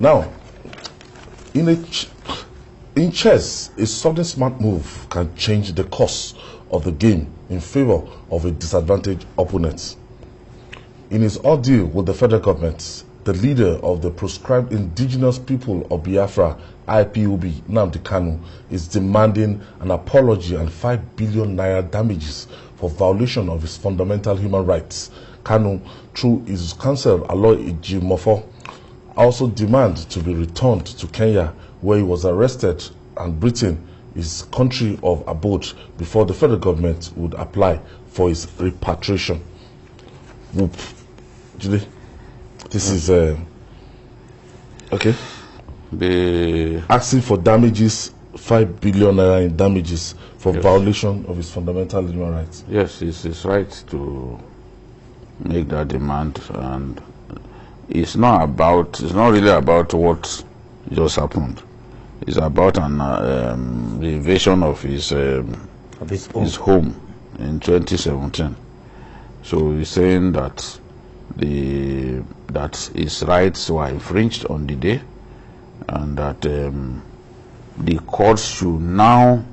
Now, in chess, a sudden smart move can change the course of the game in favor of a disadvantaged opponent. In his ordeal with the federal government, the leader of the proscribed indigenous people of Biafra, IPOB, Nnamdi Kanu, is demanding an apology and 5 billion naira damages for violation of his fundamental human rights. Kanu, through his counsel, Aloy Ejimofo, also demands to be returned to Kenya, where he was arrested, and Britain, his country of abode, before the federal government would apply for his repatriation. Whoop. Julie, this is okay. The asking for damages, 5 billion naira in damages for violation of his fundamental human rights. Yes, it's his right to make that demand, and it's not really about what just happened. It's about the invasion of his home in 2017. So he's saying that his rights were infringed on the day, and that the courts should now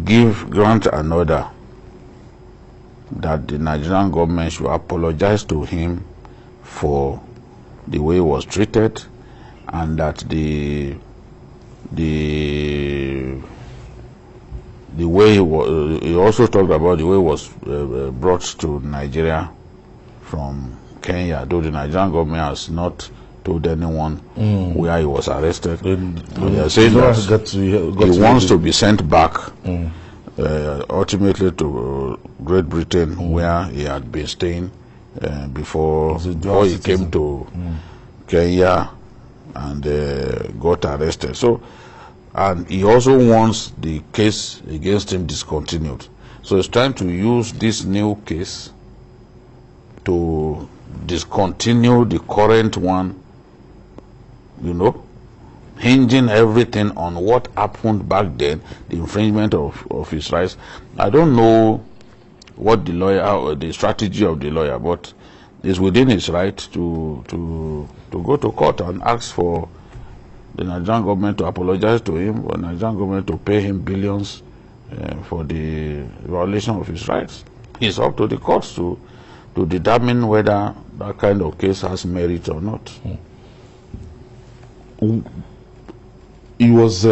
grant an order that the Nigerian government should apologize to him for the way he was treated, and that the way he also talked about the way he was brought to Nigeria from Kenya, though the Nigerian government has not told anyone where he was arrested. They are saying that he wants to be sent back ultimately to Great Britain, where he had been staying before he came to Kenya and got arrested. So, and he also wants the case against him discontinued. So he's trying to use this new case to discontinue the current one, you know, hinging everything on what happened back then, the infringement of his rights. I don't know what the lawyer, or the strategy of the lawyer, but it's within his right to go to court and ask for the Nigerian government to apologize to him, or the Nigerian government to pay him billions for the violation of his rights. It's up to the courts to determine whether that kind of case has merit or not. He was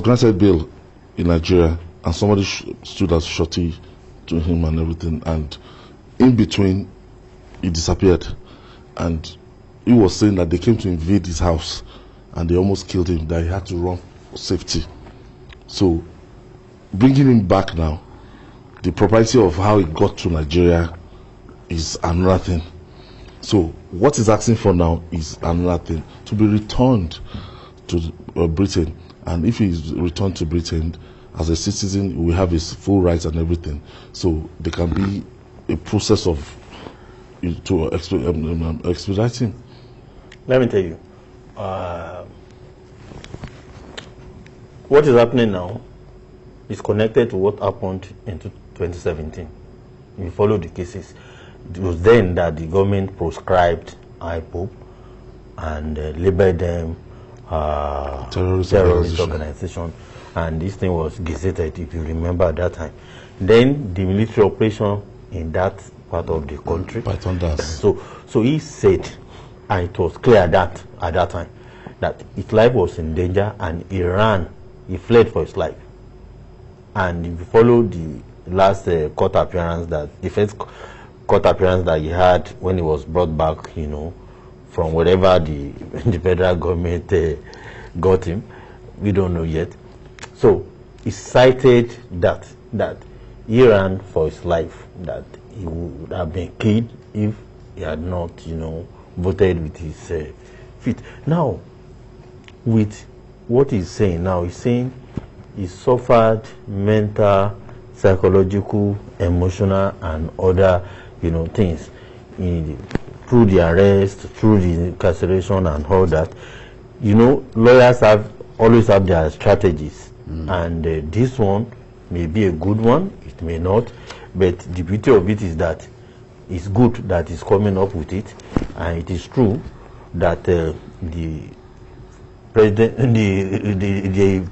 granted bail in Nigeria, and somebody stood as shorty to him and everything, and in between he disappeared, and he was saying that they came to invade his house and they almost killed him, that he had to run for safety. So bringing him back now, the propriety of how he got to Nigeria is another thing. So what he's asking for now is another thing, to be returned to Britain. And if he's returned to Britain as a citizen, he will have his full rights and everything. So there can be a process of to expedite him. Let me tell you, what is happening now is connected to what happened in 2017. If you follow the cases, it was then that the government proscribed IPOB and labeled them terrorist organization, and this thing was gazetted, if you remember, at that time. Then the military operation in that part of the country. So he said, and it was clear that at that time that his life was in danger, and he fled for his life. And if you follow the last court appearance, that the first court appearance that he had when he was brought back, you know, from wherever the federal government got him, we don't know yet. So he cited that he ran for his life, that he would have been killed if he had not, you know, voted with his feet. Now, with what he's saying now, he's saying he suffered mental, psychological, emotional, and other, you know, things through the arrest, through the incarceration, and all that. You know, lawyers always have their strategies, and this one may be a good one, it may not, but the beauty of it is that it's good that he's coming up with it, and it is true that the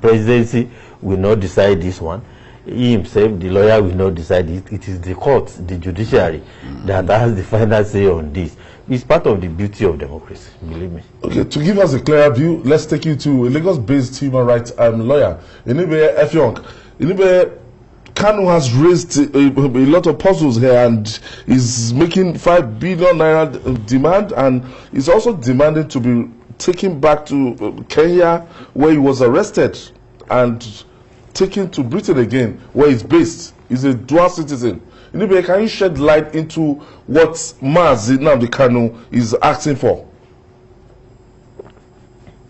presidency will not decide this one. He himself, the lawyer, will not decide it. It is the court, the judiciary, that has the final say on this. It's part of the beauty of democracy, believe me. Okay, to give us a clearer view, let's take you to a Lagos-based human rights lawyer, Nnamdi. Nnamdi, Kanu has raised a lot of puzzles here and is making 5 billion naira demand, and is also demanding to be taken back to Kenya, where he was arrested, and taken to Britain again, where he's based. He's a dual citizen. Nnamdi, can you shed light into what Nnamdi Kanu is asking for?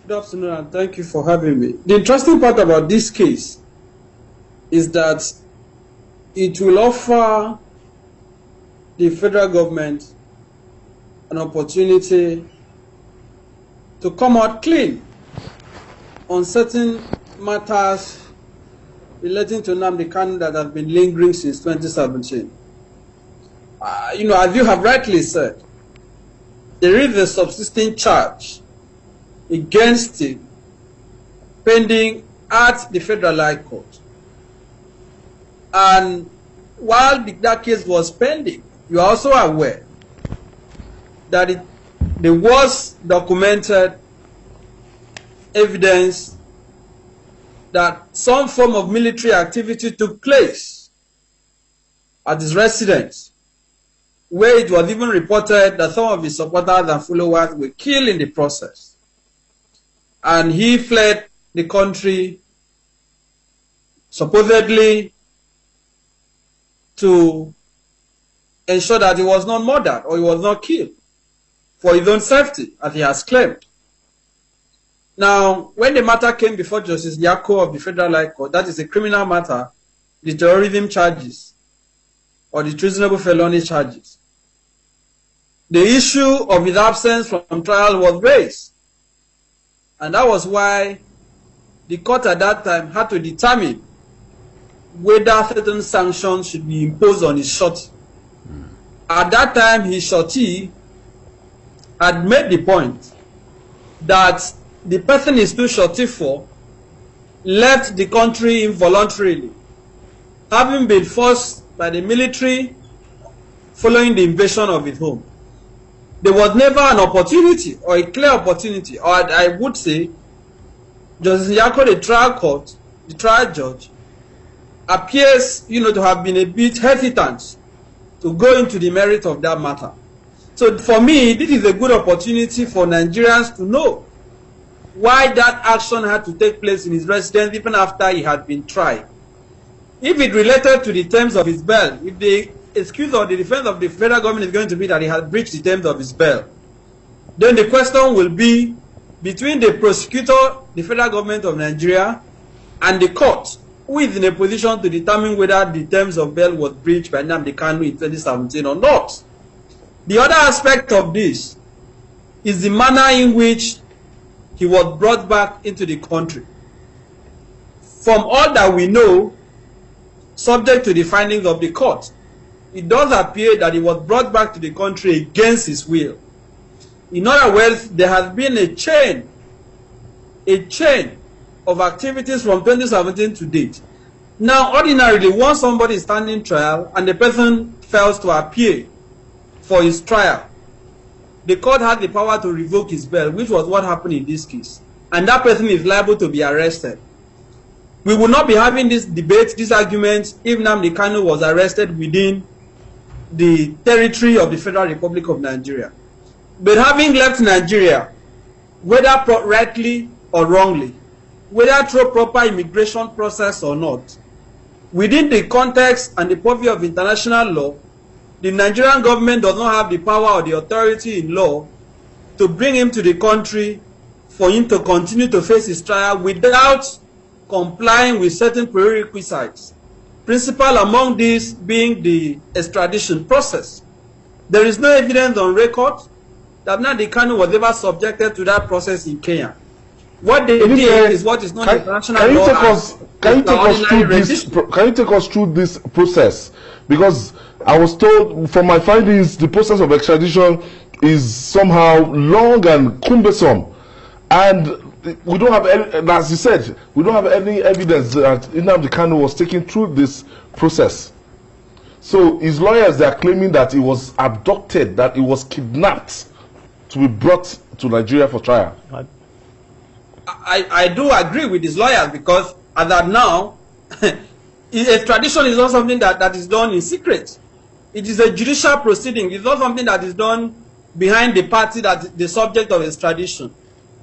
Good afternoon, and thank you for having me. The interesting part about this case is that it will offer the federal government an opportunity to come out clean on certain matters relating to Nnamdi Kanu that have been lingering since 2017. As you have rightly said, there is a subsisting charge against him pending at the Federal High Court. And while that case was pending, you are also aware that there was documented evidence that some form of military activity took place at his residence, where it was even reported that some of his supporters and followers were killed in the process. And he fled the country supposedly to ensure that he was not murdered or he was not killed for his own safety, as he has claimed. Now, when the matter came before Justice Yako of the Federal High Court, that is a criminal matter, the terrorism charges or the treasonable felony charges, the issue of his absence from trial was raised. And that was why the court at that time had to determine whether certain sanctions should be imposed on his shorty. At that time, his shorty had made the point that the person he stood shorty for left the country involuntarily, having been forced by the military following the invasion of his home. There was never an opportunity, or a clear opportunity, or I would say, Justice Yako, the trial court, the trial judge, appears, to have been a bit hesitant to go into the merit of that matter. So for me, this is a good opportunity for Nigerians to know why that action had to take place in his residence even after he had been tried. If it related to the terms of his bail, if the excuse or the defense of the federal government is going to be that he had breached the terms of his bail, then the question will be between the prosecutor, the federal government of Nigeria, and the court, who is in a position to determine whether the terms of bail was breached by Nnamdi Kanu in 2017 or not. The other aspect of this is the manner in which he was brought back into the country. From all that we know, subject to the findings of the court, it does appear that he was brought back to the country against his will. In other words, there has been a chain of activities from 2017 to date. Now, ordinarily, once somebody is standing trial and the person fails to appear for his trial, the court has the power to revoke his bail, which was what happened in this case. And that person is liable to be arrested. We will not be having this debate, this argument, if Nnamdi Kanu was arrested within the territory of the Federal Republic of Nigeria. But having left Nigeria, whether rightly or wrongly, whether through proper immigration process or not, within the context and the purview of international law, the Nigerian government does not have the power or the authority in law to bring him to the country for him to continue to face his trial without complying with certain prerequisites. Principal among these being the extradition process. There is no evidence on record that Nnamdi Kanu was ever subjected to that process in Kenya. What they did is what is known as international law. Can you take us through this process? Because I was told from my findings the process of extradition is somehow long and cumbersome, and we don't have any, as you said, we don't have any evidence that Nnamdi Kanu was taken through this process. So his lawyers, they are claiming that he was abducted, that he was kidnapped to be brought to Nigeria for trial. I do agree with his lawyers, because as of now, extradition is not something that is done in secret. It is a judicial proceeding. It's not something that is done behind the party that is the subject of extradition.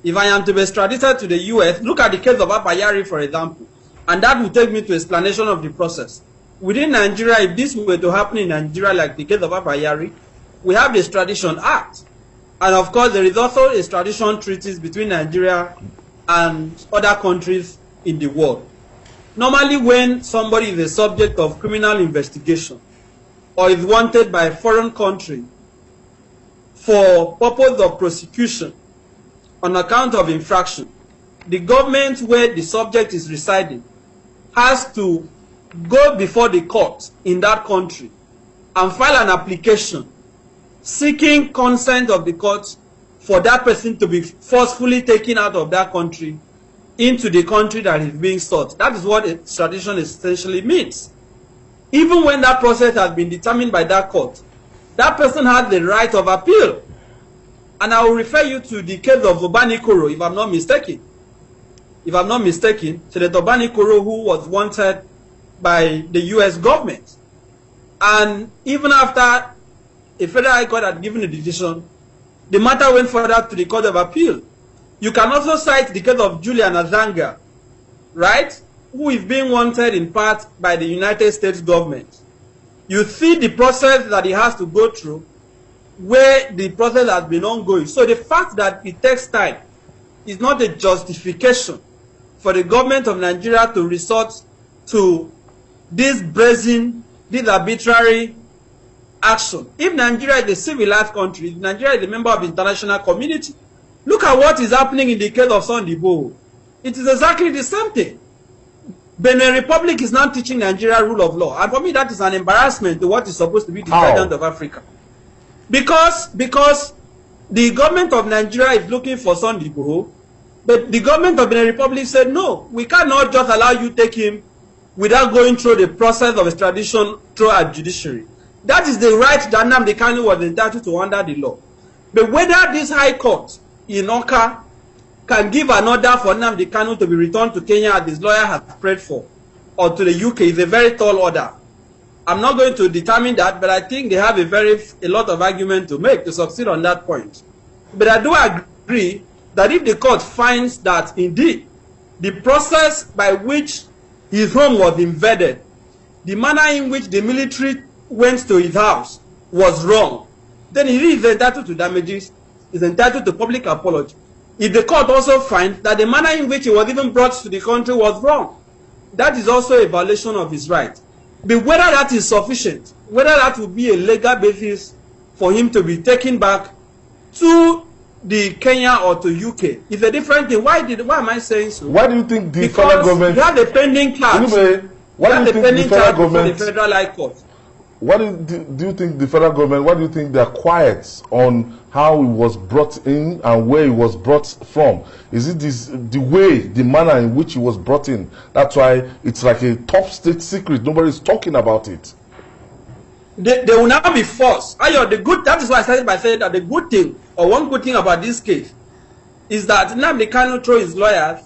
If I am to be extradited to the US, look at the case of Warri, for example, and that will take me to explanation of the process. Within Nigeria, if this were to happen in Nigeria, like the case of Warri, we have the Extradition Act. And of course, there is also extradition treaties between Nigeria and other countries in the world. Normally, when somebody is a subject of criminal investigation or is wanted by a foreign country for purpose of prosecution on account of infraction, the government where the subject is residing has to go before the court in that country and file an application seeking consent of the court for that person to be forcefully taken out of that country into the country that is being sought. That is what extradition essentially means. Even when that process has been determined by that court, that person has the right of appeal. And I will refer you to the case of Obanikoro, if I'm not mistaken. If I'm not mistaken, Senator Obanikoro, who was wanted by the US government. And even after a federal high court had given a decision, the matter went further to the Court of Appeal. You can also cite the case of Julian Azanga, right, who is being wanted in part by the United States government. You see the process that he has to go through, where the process has been ongoing. So the fact that it takes time is not a justification for the government of Nigeria to resort to this brazen, this arbitrary action. If Nigeria is a civilized country, if Nigeria is a member of the international community, look at what is happening in the case of Sunday Igboho. It is exactly the same thing. Benin Republic is now teaching Nigeria rule of law. And for me, that is an embarrassment to what is supposed to be the president of Africa. Because the government of Nigeria is looking for Sunday Igboho, but the government of Benin Republic said, no, we cannot just allow you to take him without going through the process of extradition through our judiciary. That is the right that Nnamdi Kanu was entitled to under the law. But whether this high court in Oka can give an order for Nnamdi Kanu to be returned to Kenya as his lawyer has prayed for, or to the UK, is a very tall order. I'm not going to determine that, but I think they have a lot of argument to make to succeed on that point. But I do agree that if the court finds that indeed the process by which his home was invaded, the manner in which the military went to his house was wrong, then he is entitled to damages, is entitled to public apology. If the court also finds that the manner in which he was even brought to the country was wrong, that is also a violation of his right. But whether that is sufficient, whether that would be a legal basis for him to be taken back to the Kenya or to UK is a different thing. Why am I saying so? Why do you think the federal government... you have a pending charge. Anyway, why do you think the federal government... the Federal High Court? What do you think the federal government, why do you think they're quiet on how he was brought in and where he was brought from? Is it the manner in which he was brought in? That's why it's like a top state secret. Nobody's talking about it. They will now be forced. That is why I started by saying that the good thing, or one good thing about this case, is that Nnamdi Kanu, through his lawyers,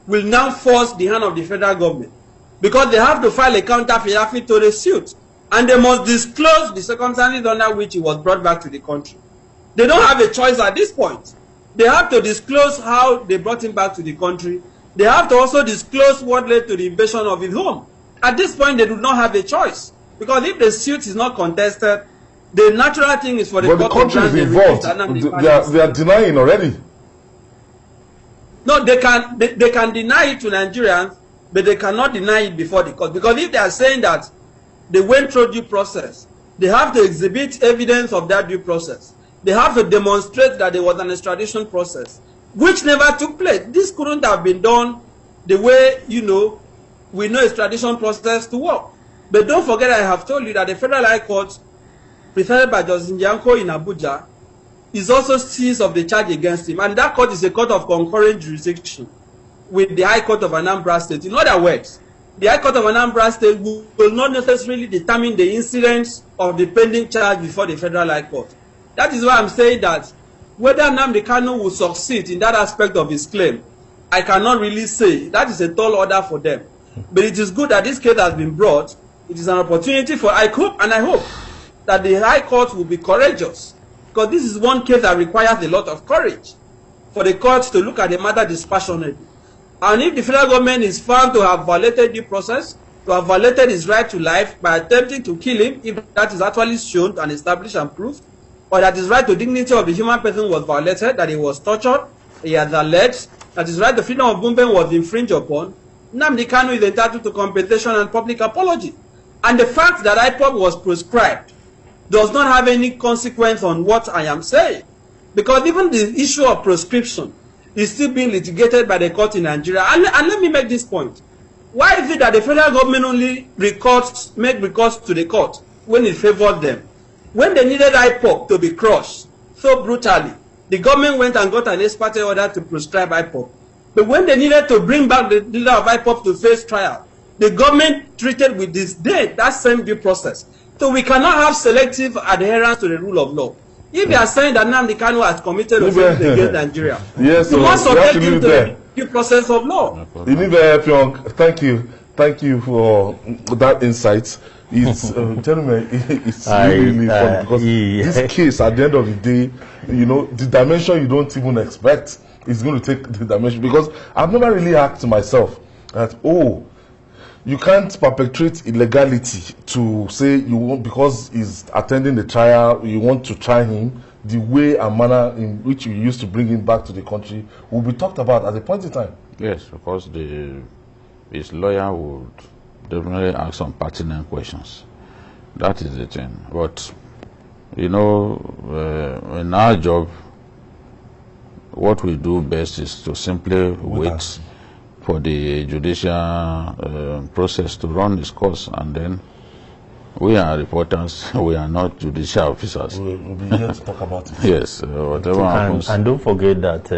will now force the hand of the federal government. Because they have to file a counter-affidavit to the suit. And they must disclose the circumstances under which he was brought back to the country. They don't have a choice at this point. They have to disclose how they brought him back to the country. They have to also disclose what led to the invasion of his home. At this point, they do not have a choice. Because if the suit is not contested, the natural thing is for the court to grant the involved. They are denying already. No, they can deny it to Nigerians, but they cannot deny it before the court. Because if they are saying that they went through due process, they have to exhibit evidence of that due process. They have to demonstrate that there was an extradition process, which never took place. This couldn't have been done the way, we know extradition process to work. But don't forget, I have told you that the Federal High Court presided by Justice Nyanko in Abuja, is also seized of the charge against him. And that court is a court of concurrent jurisdiction with the High Court of Anambra State. In other words, the High Court of Anambra State will not necessarily determine the incidence of the pending charge before the Federal High Court. That is why I'm saying that whether Nnamdi Kanu will succeed in that aspect of his claim, I cannot really say. That is a tall order for them. But it is good that this case has been brought. It is an opportunity for, I hope that the High Court will be courageous, because this is one case that requires a lot of courage for the court to look at the matter dispassionately. And if the federal government is found to have violated due process, to have violated his right to life by attempting to kill him, if that is actually shown and established and proved, or that his right to dignity of the human person was violated, that he was tortured, he has alleged that his right to freedom of movement was infringed upon, Nnamdi Kanu is entitled to compensation and public apology. And the fact that IPOB was proscribed does not have any consequence on what I am saying. Because even the issue of proscription is still being litigated by the court in Nigeria. And let me make this point. Why is it that the federal government only make recourse to the court when it favored them? When they needed IPOB to be crushed so brutally, the government went and got an ex parte order to proscribe IPOB. But when they needed to bring back the leader of IPOB to face trial, the government treated with disdain that same due process. So we cannot have selective adherence to the rule of law. If you are saying that Nnamdi Kanu has committed offense against Nigeria, yes, you must subject him to the due process of law. Thank you for that insight. It's gentlemen, it's really fun because this case, at the end of the day, you know, the dimension you don't even expect is going to take the dimension. Because I've never really asked myself that, oh, you can't perpetrate illegality to say you want, because he's attending the trial, you want to try him. The way and manner in which you used to bring him back to the country will be talked about at a point in time. Yes, because his lawyer would definitely ask some pertinent questions. That is the thing. But, you know, in our job, what we do best is to simply wait for the judicial process to run its course, and then we are reporters, we are not judicial officers. We'll be here to talk about it. Yes, whatever happens. And don't forget that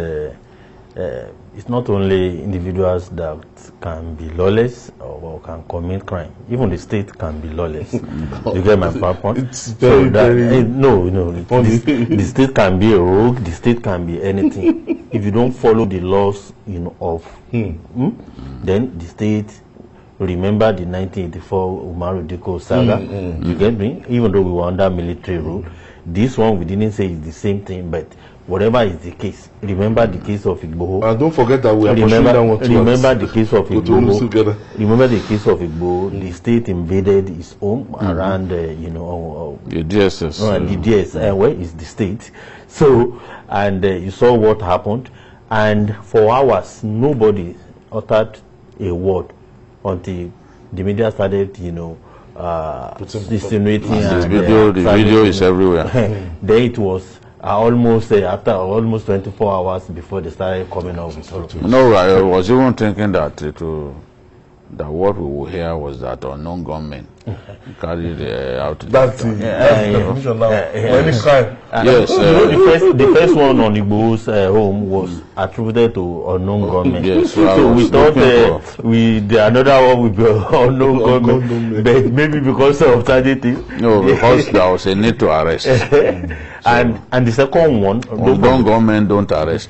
it's not only individuals that can be lawless or can commit crime. Even the state can be lawless. You get my point? It's very, the state can be a rogue. The state can be anything. If you don't follow the laws, you know, of then the state. Remember the 1984 Umaru Diko saga. You get me? Even though we were under military rule, this one we didn't say is the same thing, but whatever is the case, remember the case of Igboho. And don't forget that we are pursuing that one too. Remember the case of Igboho. Remember the case of Igboho. The state invaded his home around, you know, the DSS. The DSS, where is the state? So, and you saw what happened, and for hours nobody uttered a word until the media started, you know, insinuating. The video is everywhere. Then it was almost after almost 24 hours before they started coming out with something. No, I was even thinking that that what we will hear was that unknown gunmen carried out. That's the definition now. Any crime. Yes. The first one on Igbo's home was attributed to unknown gunmen. Yes. So we thought the another one would be unknown gunmen, but maybe because of tragedy. No, because there was a need to arrest. And the second one, unknown gunmen don't arrest.